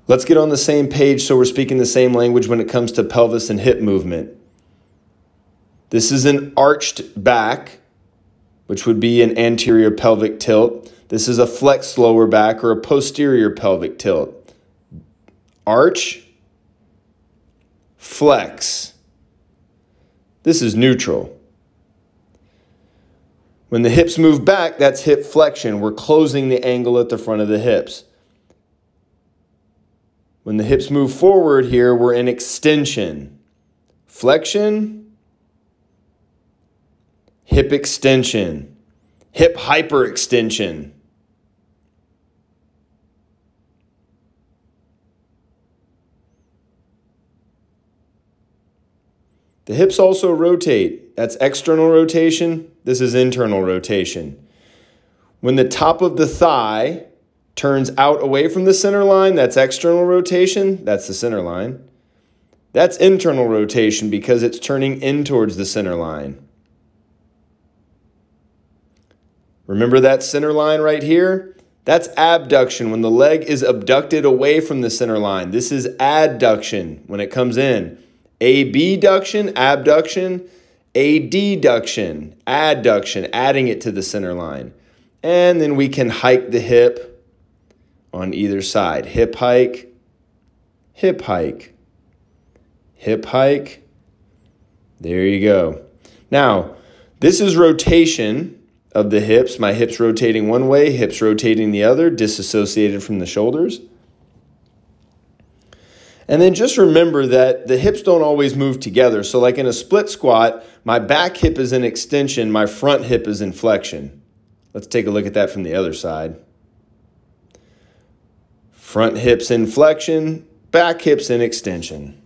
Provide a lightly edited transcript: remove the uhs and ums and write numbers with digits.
Let's get on the same page so we're speaking the same language when it comes to pelvis and hip movement. This is an arched back, which would be an anterior pelvic tilt. This is a flexed lower back or a posterior pelvic tilt. Arch, flex. This is neutral. When the hips move back, that's hip flexion. We're closing the angle at the front of the hips. When the hips move forward here, we're in extension. Flexion, hip extension, hip hyperextension. The hips also rotate. That's external rotation. This is internal rotation. When the top of the thigh turns out away from the center line, that's external rotation. That's the center line. That's internal rotation because it's turning in towards the center line. Remember that center line right here? That's abduction, when the leg is abducted away from the center line. This is adduction when it comes in. Abduction, abduction, adduction, adduction, adding it to the center line. And then we can hike the hip on either side. Hip hike, hip hike, hip hike. There you go. Now, this is rotation of the hips. My hips rotating one way, hips rotating the other, disassociated from the shoulders. And then just remember that the hips don't always move together. So like in a split squat, my back hip is in extension, my front hip is in flexion. Let's take a look at that from the other side. Front hips in flexion, back hips in extension.